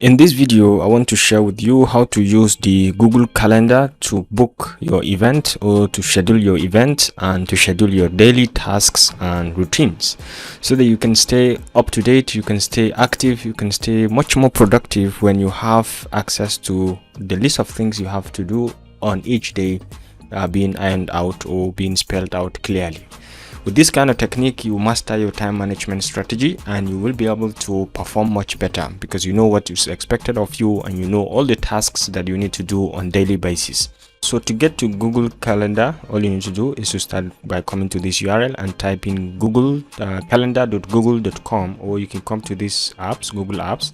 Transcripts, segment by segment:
In this video, I want to share with you how to use the Google Calendar to book your event or to schedule your event and to schedule your daily tasks and routines so that you can stay up to date, you can stay active, you can stay much more productive when you have access to the list of things you have to do on each day being ironed out or being spelled out clearly. With this kind of technique, you master your time management strategy and you will be able to perform much better because you know what is expected of you and you know all the tasks that you need to do on daily basis. So to get to Google Calendar, all you need to do is to start by coming to this URL and type in Google calendar.google.com, or you can come to these apps, Google Apps,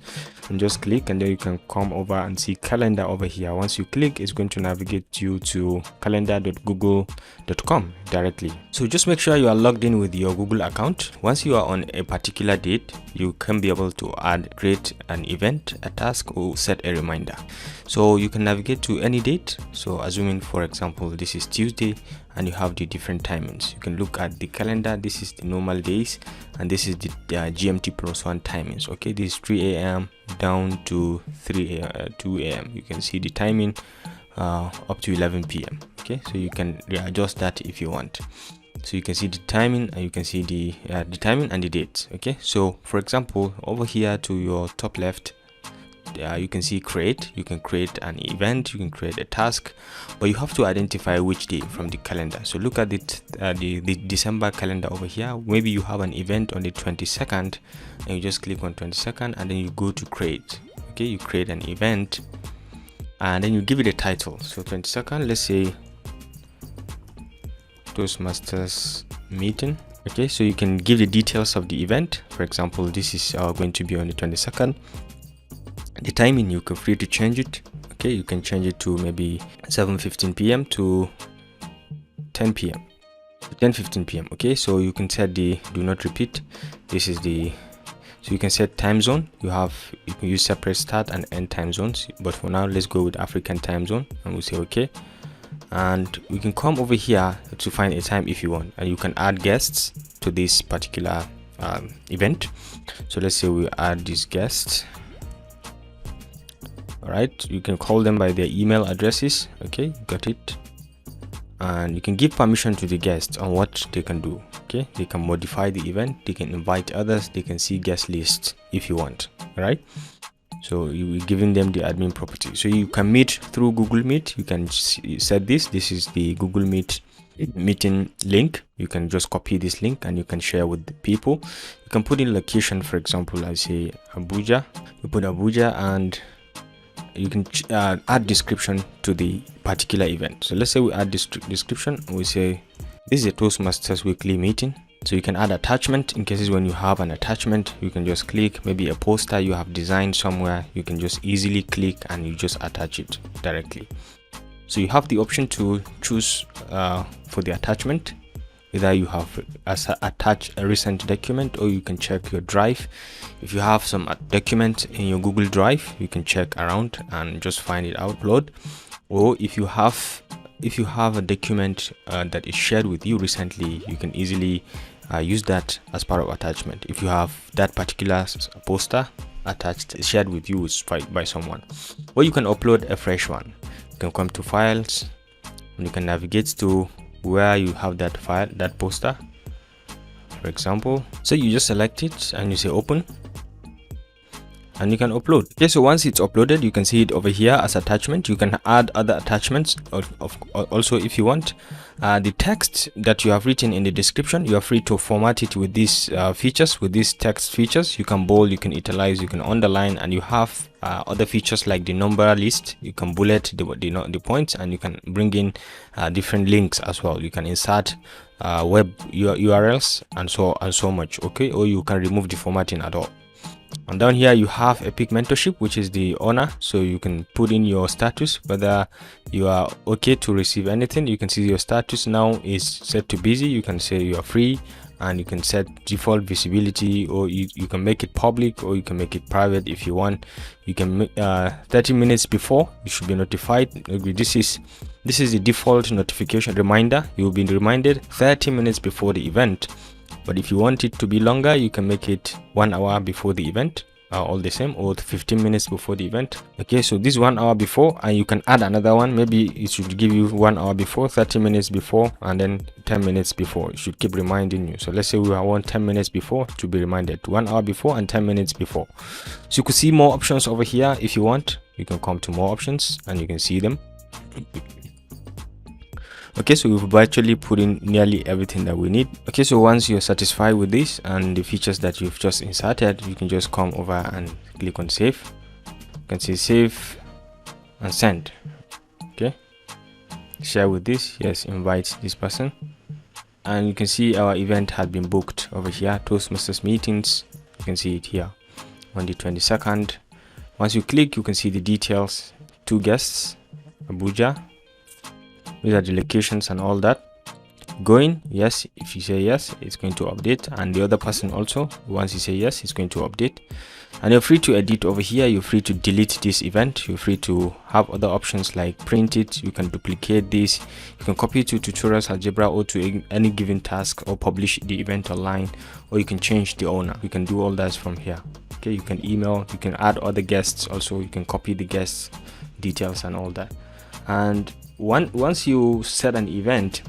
and just click, and then you can come over and see calendar over here. Once you click, it's going to navigate you to calendar.google.com directly. So just make sure you are logged in with your Google account. Once you are on a particular date, you can be able to create an event, a task, or set a reminder. So you can navigate to any date. So assuming, for example, this is Tuesday and you have the different timings, you can look at the calendar. This is the normal days and this is the GMT plus 1 timings. Okay, this is 3 a.m. down to 2 a.m. You can see the timing up to 11 p.m. okay, so you can readjust that if you want. So you can see the timing and you can see the timing and the dates. Okay, so for example, over here to your top left, you can see create. You can create an event, you can create a task, but you have to identify which day from the calendar. So look at it, the December calendar over here. Maybe you have an event on the 22nd and you just click on 22nd and then you go to create. Okay, you create an event and then you give it a title. So 22nd, let's say Toastmasters meeting. Okay, so you can give the details of the event. For example, this is going to be on the 22nd. The timing, you can free to change it. Okay, you can change it to maybe 7:15 p.m. to 10 p.m. 10:15 p.m. okay, so you can set the do not repeat. This is the, so you can set time zone. You can use separate start and end time zones, but for now let's go with African time zone and we'll say okay. And we can come over here to find a time if you want, and you can add guests to this particular event. So let's say we add these guests. All right, you can call them by their email addresses. Okay, got it. And you can give permission to the guests on what they can do. Okay, they can modify the event, they can invite others, they can see guest lists if you want. All right, so you are giving them the admin property. So you can meet through Google Meet. You can set this is the Google Meet meeting link. You can just copy this link and you can share with the people. You can put in location. For example, I say Abuja. You put Abuja and you can add description to the particular event. So let's say we add this description. We say this is a Toastmasters weekly meeting. So you can add attachment in cases when you have an attachment. You can just click, maybe a poster you have designed somewhere, you can just easily click and you just attach it directly. So you have the option to choose for the attachment. Either you have attach a recent document, or you can check your drive. If you have some document in your Google Drive, you can check around and just find it, upload. Or if you have a document that is shared with you recently, you can easily use that as part of attachment. If you have that particular poster attached, shared with you by someone, or you can upload a fresh one. You can come to files and you can navigate to where you have that file, that poster, for example. So you just select it and you say open and you can upload. Okay, so once it's uploaded, you can see it over here as attachment. You can add other attachments also if you want. The text that you have written in the description, you are free to format it with these features, with these text features. You can bold, you can italize, you can underline, and you have other features like the number list. You can bullet the points, and you can bring in different links as well. You can insert web URLs and so much. Okay, or you can remove the formatting at all. And down here you have Epic Mentorship, which is the owner. So you can put in your status, whether you are okay to receive anything. You can see your status now is set to busy. You can say you are free, and you can set default visibility, or you can make it public, or you can make it private if you want. You can make 30 minutes before you should be notified. This is the default notification reminder. You will be reminded 30 minutes before the event. But if you want it to be longer, you can make it 1 hour before the event. all the same, or 15 minutes before the event. Okay, so this 1 hour before, and you can add another one. Maybe it should give you 1 hour before, 30 minutes before, and then 10 minutes before. It should keep reminding you. So let's say we want 10 minutes before to be reminded, 1 hour before and 10 minutes before. So you could see more options over here. If you want, you can come to more options and you can see them. Okay, so we've virtually put in nearly everything that we need. Okay, so once you're satisfied with this and the features that you've just inserted, you can just come over and click on save. You can say save and send. Okay, share with this, yes, invite this person, and you can see our event had been booked over here. Toastmasters meetings, you can see it here on the 22nd. Once you click, you can see the details. 2 guests, Abuja. These are the locations and all that. Going, yes, if you say yes, it's going to update, and the other person also, once you say yes, it's going to update. And you're free to edit over here. You're free to delete this event. You're free to have other options like print it. You can duplicate this. You can copy it to tutorials, algebra, or to any given task, or publish the event online, or you can change the owner. You can do all that from here. Okay, you can email, you can add other guests also. You can copy the guests details and all that. And once you set an event,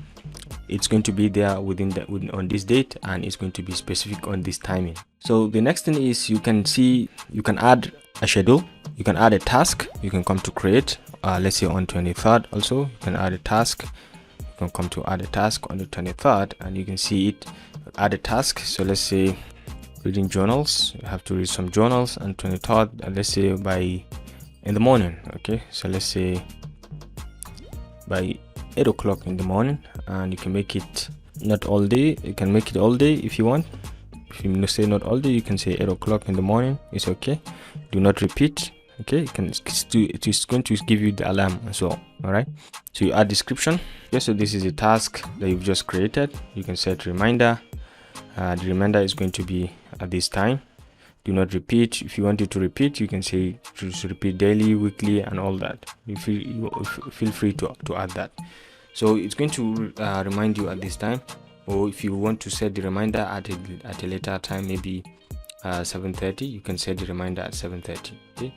it's going to be there on this date, and it's going to be specific on this timing. So the next thing is you can add a schedule, you can add a task, you can come to create, let's say on 23rd also you can add a task. You can come to add a task on the 23rd, and you can see it, add a task. So let's say reading journals, you have to read some journals, and 23rd, let's say in the morning. Okay, so let's say by 8 o'clock in the morning, and you can make it not all day. You can make it all day if you want. If you say not all day, you can say 8 o'clock in the morning. It's okay. Do not repeat. Okay, you can it is going to give you the alarm as well. All right, so you add description. Okay, so this is a task that you've just created. You can set reminder. The reminder is going to be at this time. Do not repeat. If you want it to repeat, you can say to repeat daily, weekly, and all that. You feel free to add that. So it's going to remind you at this time, or if you want to set the reminder at a later time, maybe 7:30, you can set the reminder at 7:30. Okay,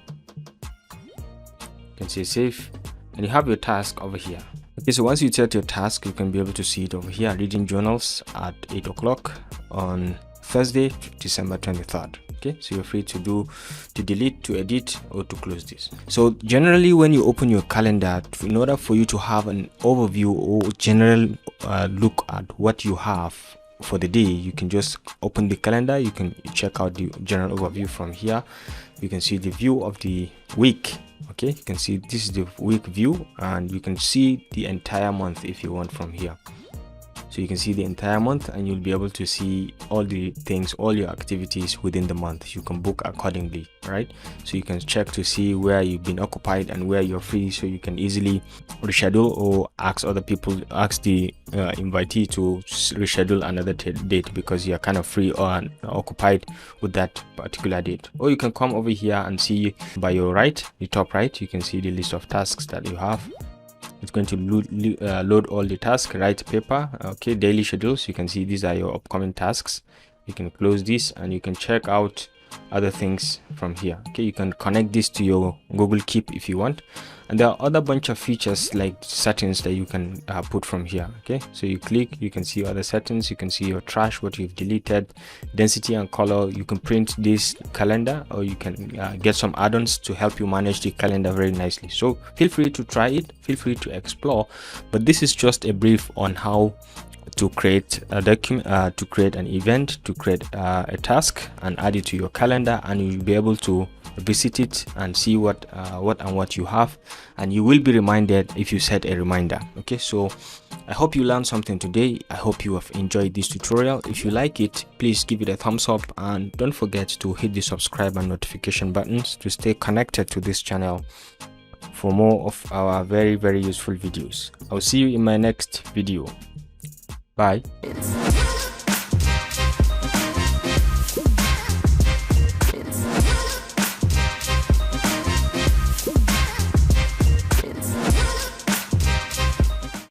you can say save, and you have your task over here. Okay, so once you set your task, you can be able to see it over here, reading journals at 8 o'clock on Thursday, December 23rd. Okay, so you're free to delete, to edit, or to close this. So generally, when you open your calendar, in order for you to have an overview or general look at what you have for the day, you can just open the calendar. You can check out the general overview from here. You can see the view of the week. Okay, you can see this is the week view, and you can see the entire month if you want from here. So you can see the entire month, and you'll be able to see all the things, all your activities within the month. You can book accordingly, right? So you can check to see where you've been occupied and where you're free, so you can easily reschedule or ask other people, ask the invitee to reschedule another date because you're kind of free or occupied with that particular date. Or you can come over here and see by your right, the top right, you can see the list of tasks that you have. It's going to load all the tasks, write paper. Okay, daily schedules, you can see these are your upcoming tasks. You can close this, and you can check out other things from here. Okay, you can connect this to your Google Keep if you want, and there are other bunch of features like settings that you can put from here. Okay, so you click, you can see other settings, you can see your trash, what you've deleted, density and color. You can print this calendar, or you can get some add-ons to help you manage the calendar very nicely. So feel free to try it, feel free to explore, but this is just a brief on how to create a document, to create an event, to create a task and add it to your calendar, and you'll be able to visit it and see what you have, and you will be reminded if you set a reminder. Okay, so I hope you learned something today. I hope you have enjoyed this tutorial. If you like it, please give it a thumbs up, and don't forget to hit the subscribe and notification buttons to stay connected to this channel for more of our very useful videos. I'll see you in my next video. Bye.